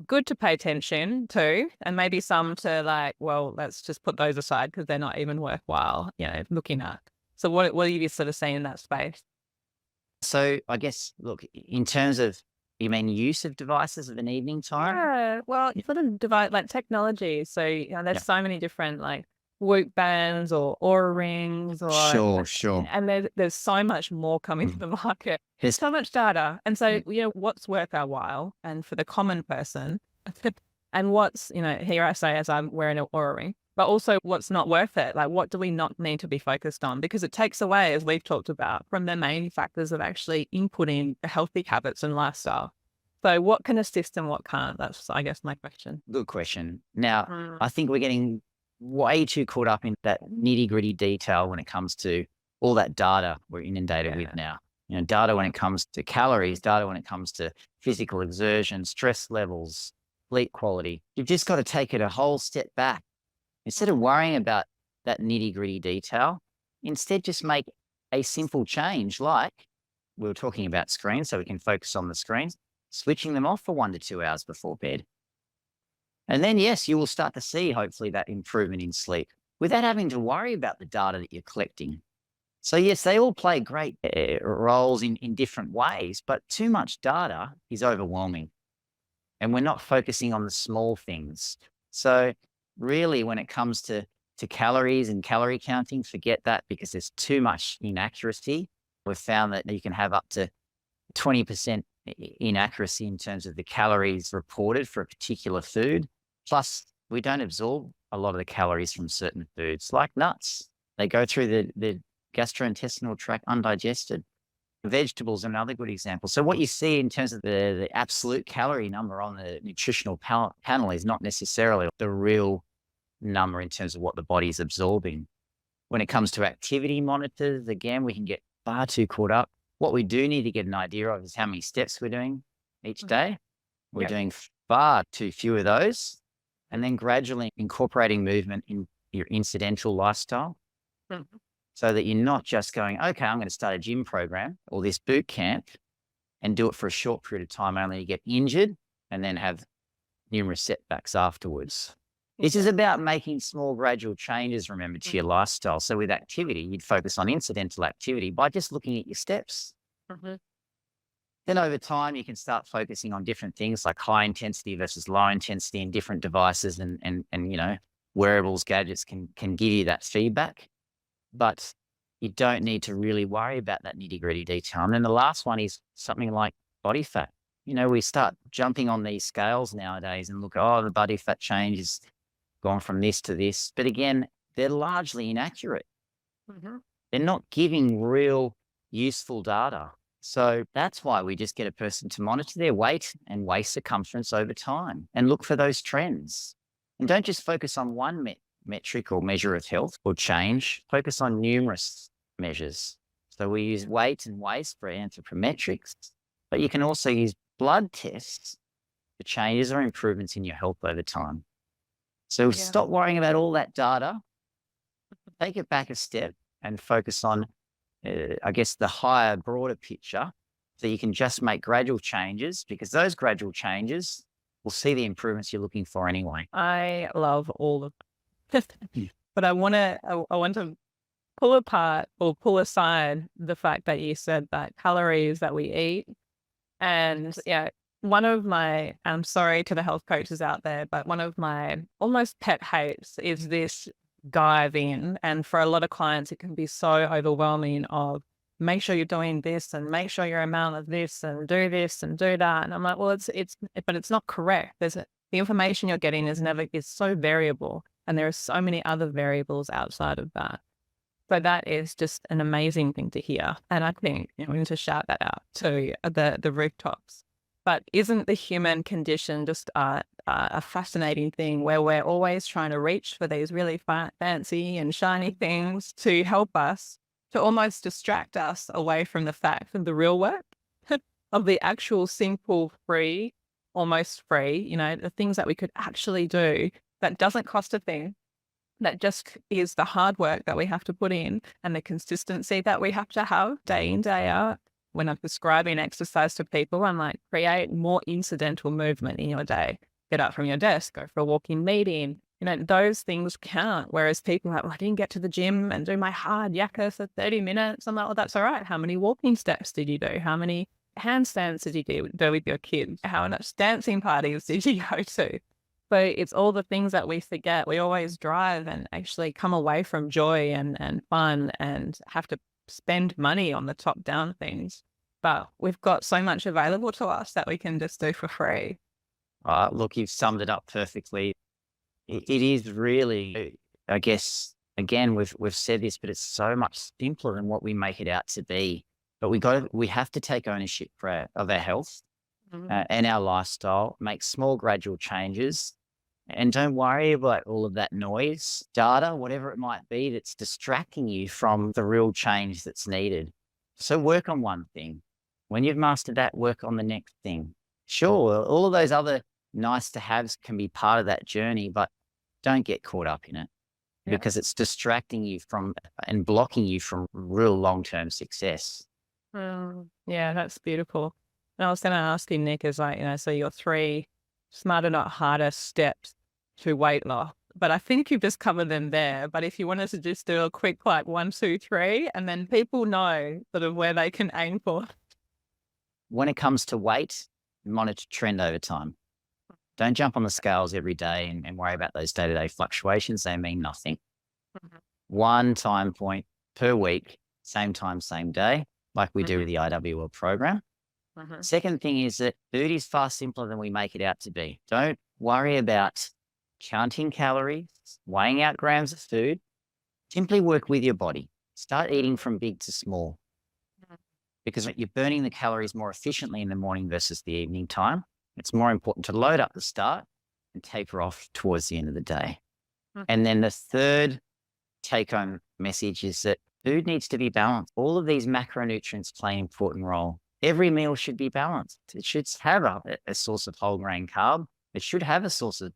good to pay attention to, and maybe some to like, well, let's just put those aside because they're not even worthwhile, looking at. So what have you sort of seen in that space?
So I guess, look, in terms of, you mean use of devices of an evening time?
Yeah, well, you sort of divide like technology. So, there's so many different like Whoop bands or Aura rings or
Sure.
and there's so much more coming to the market.
Yes.
So much data. And so, what's worth our while and for the common person and what's, here I say as I'm wearing an Aura ring, but also what's not worth it. Like what do we not need to be focused on? Because it takes away, as we've talked about, from the main factors of actually inputting healthy habits and lifestyle. So what can assist and what can't? That's, I guess, my question.
Good question. Now, I think we're getting way too caught up in that nitty-gritty detail when it comes to all that data we're inundated with now. Data when it comes to calories, data when it comes to physical exertion, stress levels, sleep quality. You've just got to take it a whole step back. Instead of worrying about that nitty-gritty detail, instead just make a simple change like we were talking about screens, so we can focus on the screens, switching them off for 1 to 2 hours before bed. And then, yes, you will start to see, hopefully, that improvement in sleep without having to worry about the data that you're collecting. So, yes, they all play great roles in different ways, but too much data is overwhelming. And we're not focusing on the small things. So, really, when it comes to calories and calorie counting, forget that because there's too much inaccuracy. We've found that you can have up to 20% inaccuracy in terms of the calories reported for a particular food. Plus, we don't absorb a lot of the calories from certain foods, like nuts. They go through the gastrointestinal tract undigested. Vegetables are another good example. So what you see in terms of the absolute calorie number on the nutritional panel is not necessarily the real number in terms of what the body is absorbing. When it comes to activity monitors, again, we can get far too caught up. What we do need to get an idea of is how many steps we're doing each day. We're doing far too few of those. And then gradually incorporating movement in your incidental lifestyle so that you're not just going, okay, I'm going to start a gym program or this boot camp and do it for a short period of time, only to get injured and then have numerous setbacks afterwards. This is about making small gradual changes, remember, to your lifestyle. So with activity, you'd focus on incidental activity by just looking at your steps. Then over time, you can start focusing on different things like high intensity versus low intensity in different devices and wearables, gadgets can give you that feedback. But you don't need to really worry about that nitty-gritty detail. And then the last one is something like body fat. We start jumping on these scales nowadays and look, the body fat change is gone from this to this. But again, they're largely inaccurate. They're not giving real useful data. So that's why we just get a person to monitor their weight and waist circumference over time and look for those trends. And don't just focus on one metric or measure of health or change. Focus on numerous measures So we use weight and waist for anthropometrics, but you can also use blood tests for changes or improvements in your health over time. So stop worrying about all that data, take it back a step and focus on, I guess, the higher, broader picture, so you can just make gradual changes, because those gradual changes will see the improvements you're looking for anyway.
I love all of it. But I want to pull apart or pull aside the fact that you said that calories that we eat. And one of my, I'm sorry to the health coaches out there, but one of my almost pet hates is this dive in. And for a lot of clients, it can be so overwhelming of, make sure you're doing this and make sure your amount of this and do this and do that. And I'm like, well, but it's not correct. The information you're getting is so variable. And there are so many other variables outside of that. So that is just an amazing thing to hear. And I think we need to shout that out to the rooftops. But isn't the human condition just a fascinating thing where we're always trying to reach for these really fancy and shiny things to help us, to almost distract us away from the fact of the real work of the actual simple, free, almost free, the things that we could actually do that doesn't cost a thing, that just is the hard work that we have to put in and the consistency that we have to have day in, day out. When I'm prescribing exercise to people, I'm like, create more incidental movement in your day. Get up from your desk, go for a walking meeting. Those things count. Whereas people are like, well, I didn't get to the gym and do my hard yakka for 30 minutes. I'm like, well, that's all right. How many walking steps did you do? How many handstands did you do with your kids? How much dancing parties did you go to? So it's all the things that we forget. We always drive and actually come away from joy and fun and have to spend money on the top down things. But we've got so much available to us that we can just do for free.
Look, you've summed it up perfectly. It is really, I guess, again, we've said this, but it's so much simpler than what we make it out to be. But we have to take ownership of our health and our lifestyle, make small gradual changes, and don't worry about all of that noise, data, whatever it might be, that's distracting you from the real change that's needed. So work on one thing. When you've mastered that, work on the next thing. Sure, all of those other nice to haves can be part of that journey, but don't get caught up in it because it's distracting you from and blocking you from real long-term success.
Yeah, that's beautiful. And I was going to ask you, Nick, is like, so your 3 smarter, not harder steps to weight loss. But I think you've just covered them there. But if you wanted to just do a quick 1, 2, 3, and then people know sort of where they can aim for.
When it comes to weight, monitor trend over time. Don't jump on the scales every day and worry about those day-to-day fluctuations. They mean nothing. One time point per week, same time, same day, like we do with the IWL program. Second thing is that food is far simpler than we make it out to be. Don't worry about counting calories, weighing out grams of food. Simply work with your body. Start eating from big to small, because you're burning the calories more efficiently in the morning versus the evening time. It's more important to load up the start and taper off towards the end of the day. And then the third take-home message is that food needs to be balanced. All of these macronutrients play an important role. Every meal should be balanced. It should have a source of whole grain carb. It should have a source of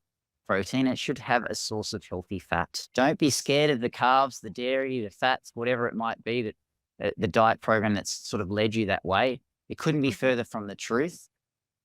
protein. It should have a source of healthy fat. Don't be scared of the carbs, the dairy, the fats, whatever it might be, that the diet program that's sort of led you that way. It couldn't be further from the truth.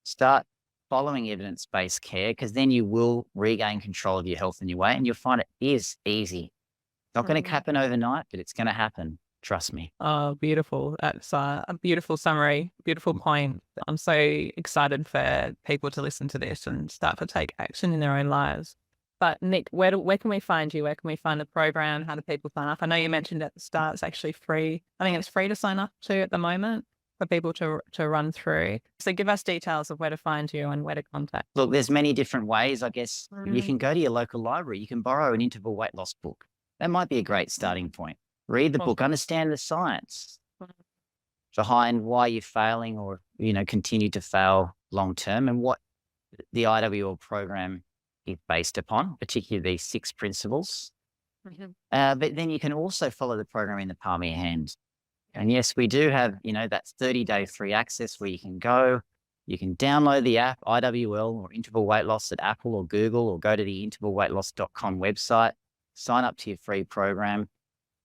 Start following evidence-based care, because then you will regain control of your health and your weight, and you'll find it is easy. It's not going to happen overnight, but it's going to happen. Trust me.
Oh, beautiful. That's a beautiful summary, beautiful point. I'm so excited for people to listen to this and start to take action in their own lives. But Nick, where can we find you? Where can we find the program? How do people sign up? I know you mentioned at the start it's actually free. I think it's free to sign up to at the moment for people to run through. So give us details of where to find you and where to contact.
Look, there's many different ways, I guess. You can go to your local library. You can borrow an interval weight loss book. That might be a great starting point. Read the book, understand the science behind why you're failing or, continue to fail long-term, and what the IWL program is based upon, particularly these 6 principles. But then you can also follow the program in the palm of your hand. And yes, we do have, that 30-day free access where you can go, you can download the app, IWL or Interval Weight Loss at Apple or Google, or go to the intervalweightloss.com website, sign up to your free program,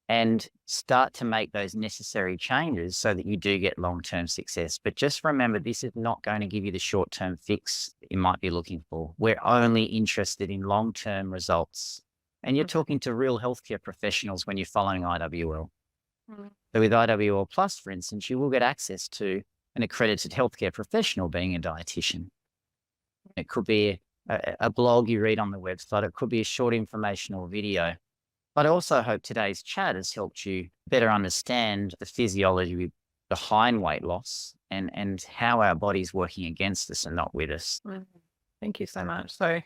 and start to make those necessary changes so that you do get long-term success. But just remember, this is not going to give you the short-term fix that you might be looking for. We're only interested in long-term results. And you're talking to real healthcare professionals when you're following IWL. So with IWL Plus, for instance, you will get access to an accredited healthcare professional being a dietitian. It could be a blog you read on the website. It could be a short informational video. But I also hope today's chat has helped you better understand the physiology behind weight loss and how our body's working against us and not with us.
Thank you so much. So,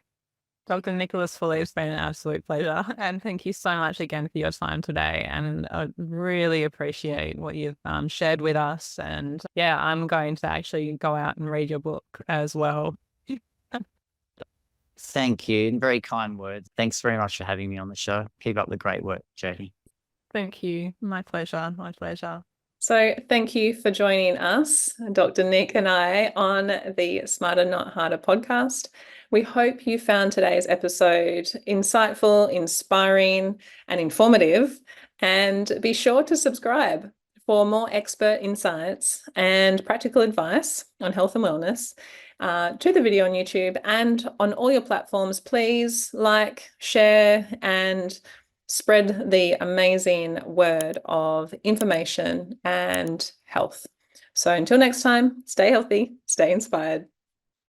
Dr. Nicholas Foley, it's been an absolute pleasure. And thank you so much again for your time today. And I really appreciate what you've shared with us. And yeah, I'm going to actually go out and read your book as well.
Thank you. And very kind words. Thanks very much for having me on the show. Keep up the great work, Jodi.
Thank you. My pleasure. My pleasure.
So thank you for joining us, Dr. Nick and I, on the Smarter Not Harder podcast. We hope you found today's episode insightful, inspiring, and informative. And be sure to subscribe for more expert insights and practical advice on health and wellness to the video on YouTube and on all your platforms. Please like, share, and spread the amazing word of information and health. So until next time, stay healthy, stay inspired.